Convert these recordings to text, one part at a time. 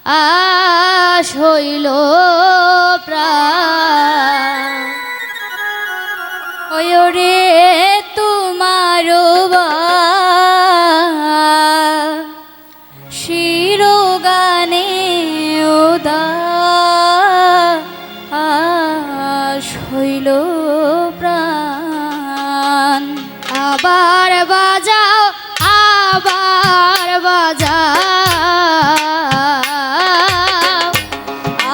আশ হইল প্রাণ ওরে তোমার শিরোগানে উদাস হইল প্রাণ আবার বাজাও আবার বাজাও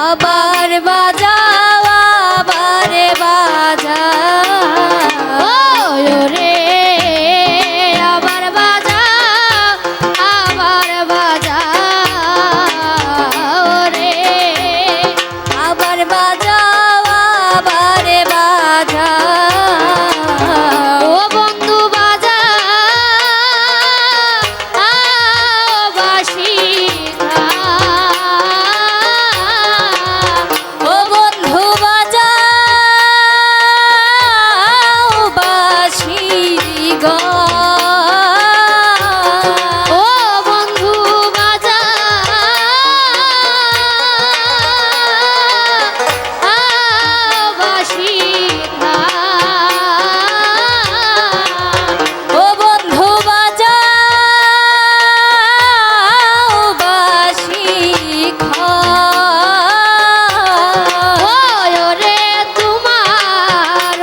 আবার বাজাও আবার বাজাও রে আবার বাজাও আবার বাজাও রে আবার বাজাও আবার বাজাও ও বন্ধু বাজাও বাঁশি ও বন্ধু বাজাও বাঁশি গো ও বন্ধু বাজাও বাঁশি ও বন্ধু বাজাও বাঁশি রে তোমার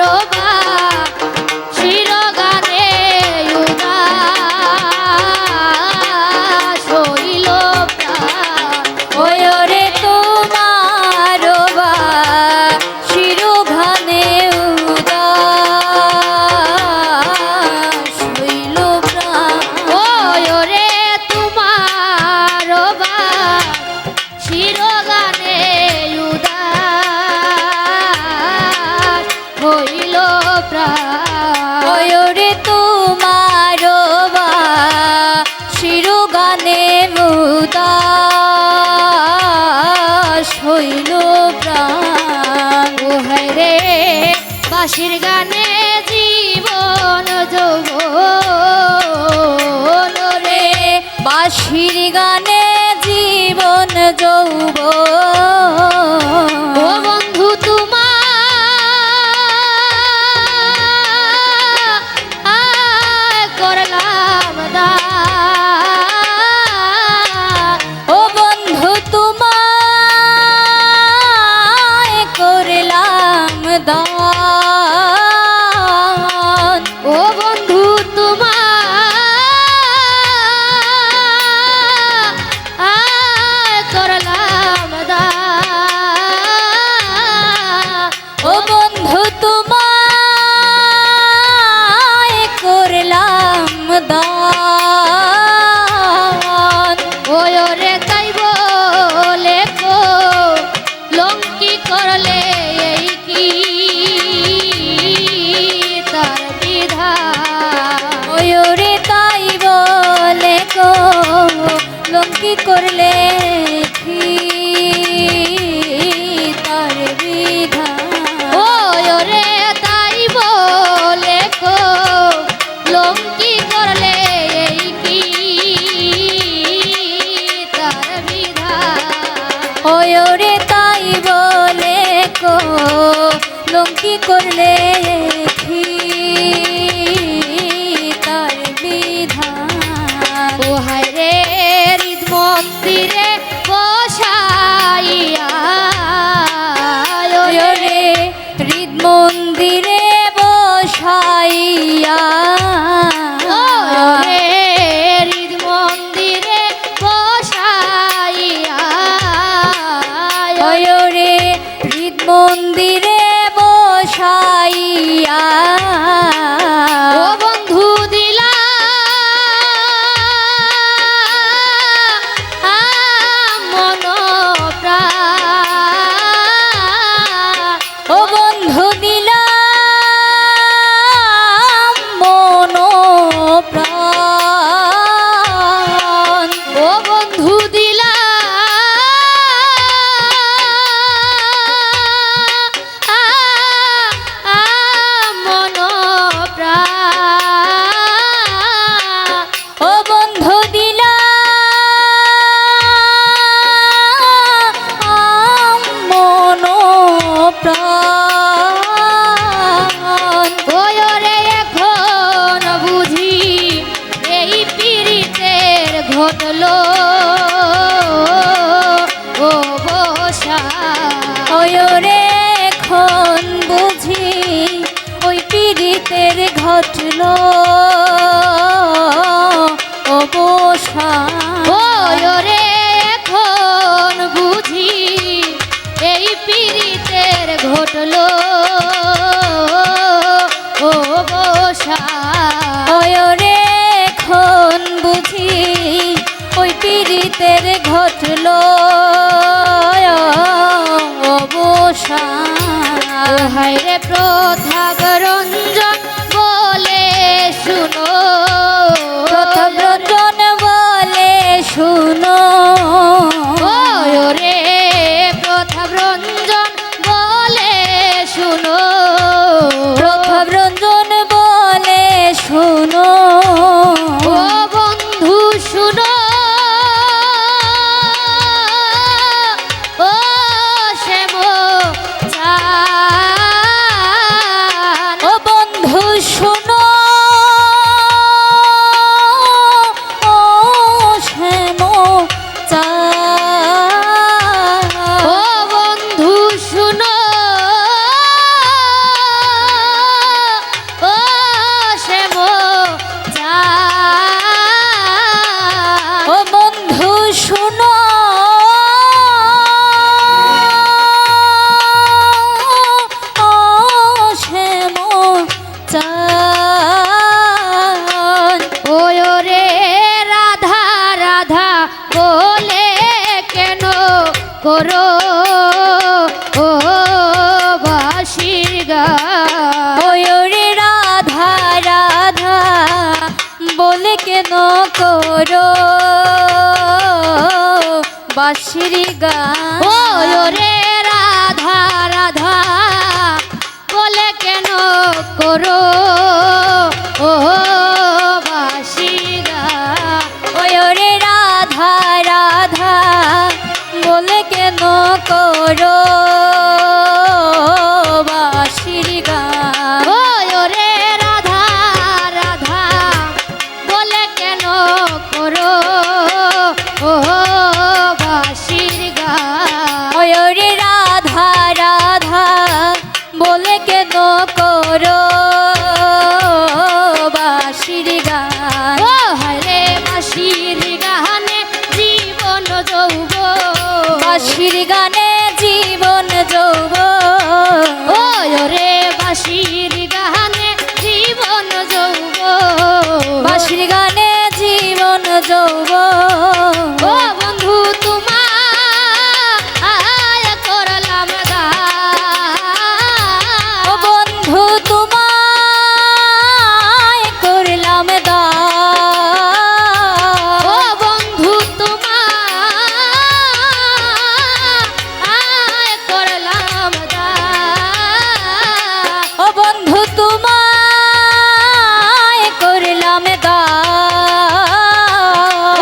শিরোগানে উদাস হইল প্রাণ রে তোমার শিরোগানে উদাস হইল প্রাণ রে তোমার শিরোগানে উদাস হইল প্রাণ রে তোমার শিরোগানে উদাস হইল প্রাণ ও হায় রে বাঁশির গানে জীবন যৌবন রে বাঁশির গানে জীবন যৌবন ও বন্ধু তোমার করলাম দান ও বন্ধু তোমায় করলাম দান ও বন্ধু তোমায় করলাম দান ও বন্ধু তোমায় করলাম দান রে তাই বলে কো লঙ্কি করলে এই কি তার বিধান রে তাই বলে কো লঙ্কি করলে কি তার বিধান রে তাই বলে কো লঙ্কি করলে এই কি তার বিধান রে তাই বলে কো লঙ্কি করলে কি তার বিধান ও হায় রে হৃদ মন্দিরে বসাইয়া রে হৃদ মন্দিরে বসাইয়া রে হৃদ মন্দিরে বসাইয়া রে হৃদ মন্দিরে বসাইয়া ও বন্ধু দিলা মন প্রাণ ও বন্ধু দিলা মন প্রাণ ও বন্ধু দিলা ঘটলো অবসান। ওরে এখন বুঝি এই পীড়িতের ঘটলো অবসান। ওরে এখন বুঝি ওই পীড়িতের ঘটলো অবসান। হায় রে প্রতাপ রঞ্জন বলে শুনো, প্রতাপ রঞ্জন বলে শুনো। ওরে প্রতাপ রঞ্জন বলে শুনো, প্রতাপ রঞ্জন বলে শুনো। ও বন্ধু শুনো, ও শ্যাম চান। ও বন্ধু শুনো, ও শ্যাম চান। ও বন্ধু শুনো, ও শ্যাম চান। ও বন্ধু শুনো, ও শ্যাম চান। ওরে রাধা রাধা বলে কেন করো ও বাঁশির গান। ওরে রাধা রাধা বলে কেন করো বাঁশির গান। ওরে রাধা রাধা বলে কেন করো ও বাঁশির গান। ওরে রাধা রাধা বলে কেন করো বাঁশির গান। ওরে রাধা রাধা বলে কেন করো ও বাঁশির গান। ওরে রাধা রাধা বলে কেন করো বাঁশির গান। ও হায়রে বাঁশির গানে জীবন যৌবন, বাঁশির গানে জীবন যৌবন। ওরে বাঁশির গানে জীবন যৌবন, বাঁশির গানে জীবন যৌবন। ও বন্ধু তোমায় করলাম দান। ও বন্ধু তোমায় করলাম দান। ও বন্ধু তোমায় করলাম দান। ও বন্ধু তোমায় করলাম দান।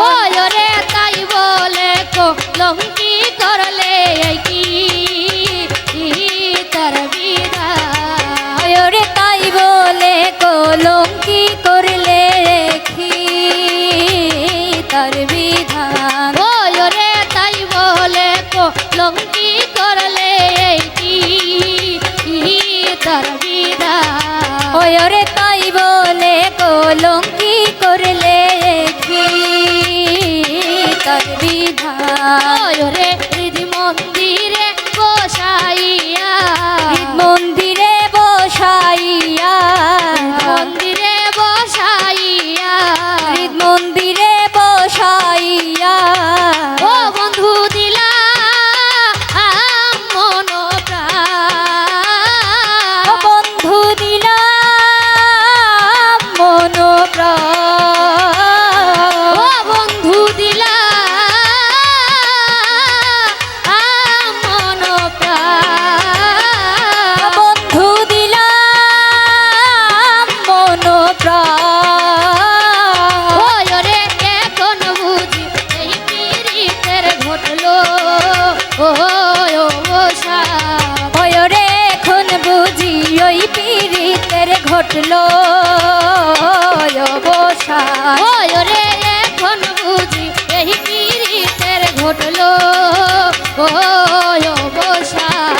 ওরে তাই বলে কলঙ্কি করলে কি তার বিধান। ওরে তাই বলে কলঙ্কি করলে কি তার বিধান। ওরে তাই বলে কলঙ্কি করলে কি তার বিধান। ওরে তাই বলে কলঙ্কি করলে কি তার বিধান। ওরে হৃদ মন্দিরে বসাইয়া, হৃদ মন্দিরে বসাইয়া, মন্দিরে বসাইয়া, হৃদ মন্দিরে বসাইয়া। ও বন্ধু দিলা মন প্রাণ। ও বন্ধু দিলা মন প্রাণ। ও বন্ধু দিলা মন প্রাণ। বন্ধু দিলা মন প্রাণ। ওরে এখন বুঝি এই পীড়িতের ঘটলো অবসান। ওরে এখন বুঝি ওই পীড়িতের ঘটলো অবসান। ওরে এখন বুঝি এই পীড়িতের ঘটলো অবসান।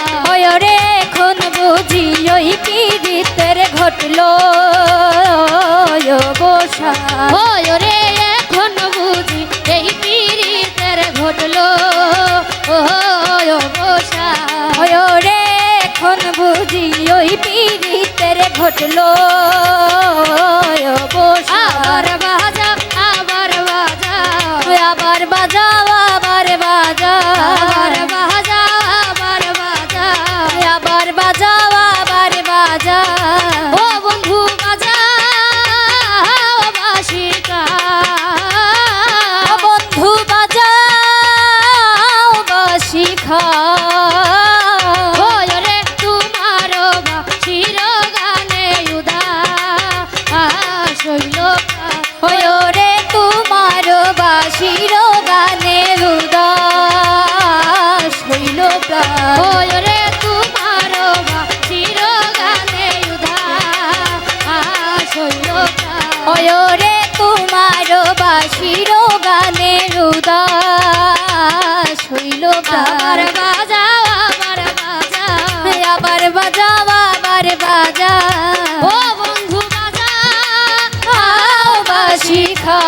ওরে এখন বুঝি ওই পীড়িতের ঘটলো বসা ওরে এখন বুঝি এই পীড়িতের ঘটলো বসা ওরে এখন বুঝি ওই পীড়িতের ঘটলো বসা আবার বাজা আবার বাজা আবার বাজাও আবার বাজা আবার বাজা আবার বাজা আবার বাজাও আবার বাজা ও বন্ধু বাজা বাসিকা বন্ধু বাজা বাসিখা ওরে তোমার বাসির গানে উদাস হইল ওরে তোমার বাসির গানে উদাস হইল ওরে তোমার বাসির গানে উদাস হইল ওরে তোমার বাসির গানে উদাস হইল আবার বাজাও আবার বাজা আবার বাজাও আবার বাজা ও বন্ধু বাজা বাসিখা